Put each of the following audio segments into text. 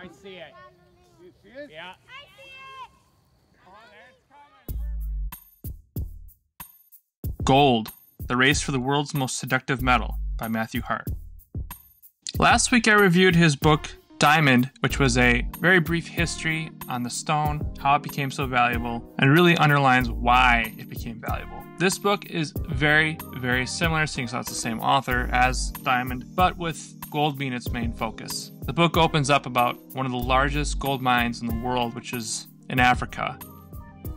I see it. You see it? Yeah. I see it! Oh, there it's coming. Gold, The Race for the World's Most Seductive Metal by Matthew Hart. Last week I reviewed his book, Diamond, which was a very brief history on the stone, how it became so valuable, and really underlines why it became valuable. This book is very, very similar, seeing as it's the same author as Diamond, but with gold being its main focus. The book opens up about one of the largest gold mines in the world, which is in Africa.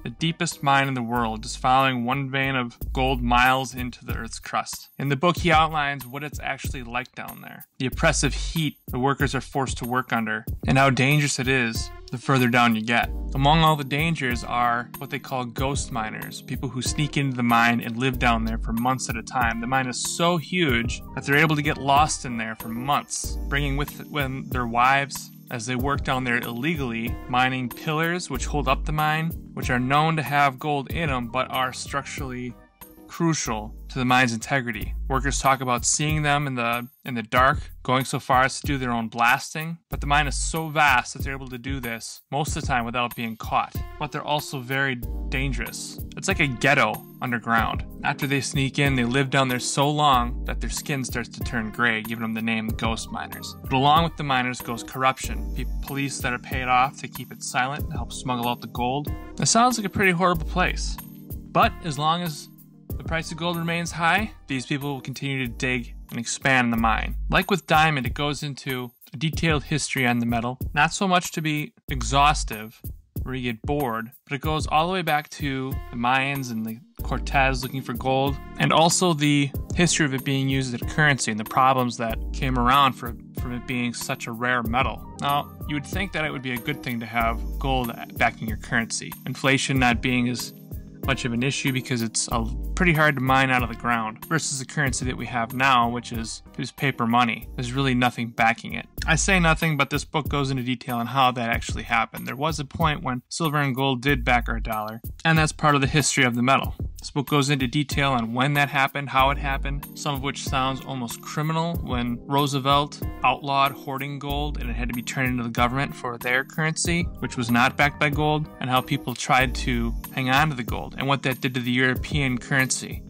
The deepest mine in the world, just following one vein of gold miles into the Earth's crust. In the book, he outlines what it's actually like down there, the oppressive heat the workers are forced to work under, and how dangerous it is the further down you get. Among all the dangers are what they call ghost miners, people who sneak into the mine and live down there for months at a time. The mine is so huge that they're able to get lost in there for months, bringing with them their wives, as they work down there illegally, mining pillars which hold up the mine, which are known to have gold in them but are structurally crucial to the mine's integrity. Workers talk about seeing them in the dark, going so far as to do their own blasting, but the mine is so vast that they're able to do this most of the time without being caught. But they're also very dangerous. It's like a ghetto underground. After they sneak in, they live down there so long that their skin starts to turn gray, giving them the name ghost miners. But along with the miners goes corruption. Police that are paid off to keep it silent and help smuggle out the gold. It sounds like a pretty horrible place. But as long as the price of gold remains high, these people will continue to dig and expand the mine. Like with Diamond, it goes into a detailed history on the metal, not so much to be exhaustive where you get bored, but it goes all the way back to the Mayans and the Cortez looking for gold, and also the history of it being used as a currency and the problems that came around from it being such a rare metal. Now, you would think that it would be a good thing to have gold backing your currency. Inflation not being as much of an issue because it's pretty hard to mine out of the ground versus the currency that we have now, which is paper money. There's really nothing backing it. I say nothing, but this book goes into detail on how that actually happened. There was a point when silver and gold did back our dollar, and that's part of the history of the metal. This book goes into detail on when that happened, how it happened, some of which sounds almost criminal when Roosevelt outlawed hoarding gold and it had to be turned into the government for their currency, which was not backed by gold, and how people tried to hang on to the gold and what that did to the European currency.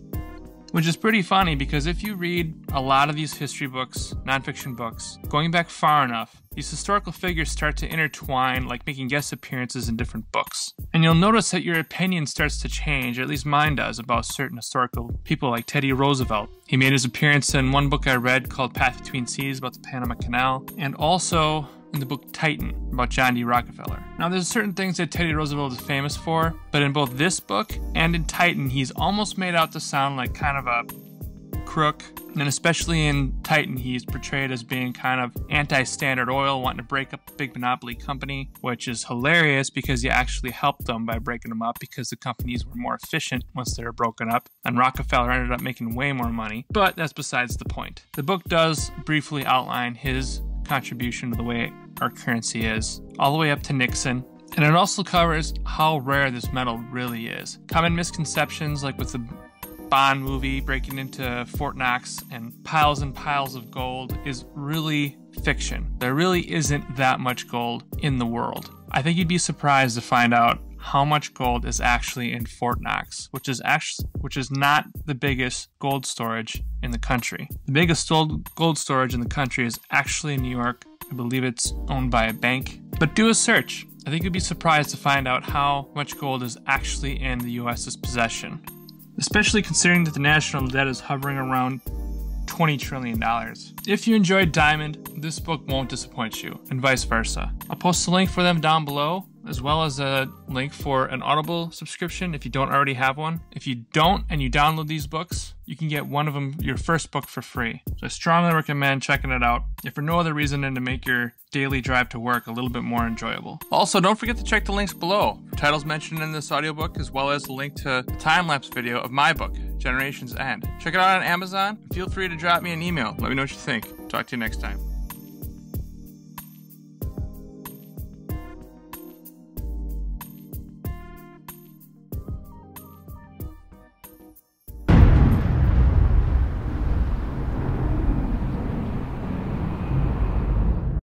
Which is pretty funny because if you read a lot of these history books, nonfiction books, going back far enough, these historical figures start to intertwine, like making guest appearances in different books. And you'll notice that your opinion starts to change, or at least mine does, about certain historical people like Teddy Roosevelt. He made his appearance in one book I read called Path Between Seas about the Panama Canal, and also in the book Titan about John D. Rockefeller. Now there's certain things that Teddy Roosevelt is famous for, but in both this book and in Titan, he's almost made out to sound like kind of a crook. And especially in Titan, he's portrayed as being kind of anti-Standard Oil, wanting to break up a big monopoly company, which is hilarious because he actually helped them by breaking them up because the companies were more efficient once they were broken up, and Rockefeller ended up making way more money. But that's besides the point. The book does briefly outline his contribution to the way our currency is, all the way up to Nixon. And it also covers how rare this metal really is. Common misconceptions, like with the Bond movie breaking into Fort Knox and piles of gold, is really fiction. There really isn't that much gold in the world. I think you'd be surprised to find out how much gold is actually in Fort Knox, which is not the biggest gold storage in the country. The biggest gold storage in the country is actually in New York. I believe it's owned by a bank. But do a search. I think you'd be surprised to find out how much gold is actually in the US's possession, especially considering that the national debt is hovering around $20 trillion. If you enjoyed Diamond, this book won't disappoint you, and vice versa. I'll post a link for them down below, as well as a link for an Audible subscription if you don't already have one. If you don't and you download these books, you can get one of them, your first book, for free. So I strongly recommend checking it out, if for no other reason than to make your daily drive to work a little bit more enjoyable. Also, don't forget to check the links below for titles mentioned in this audiobook, as well as the link to the time-lapse video of my book, Generations End. Check it out on Amazon. Feel free to drop me an email. Let me know what you think. Talk to you next time.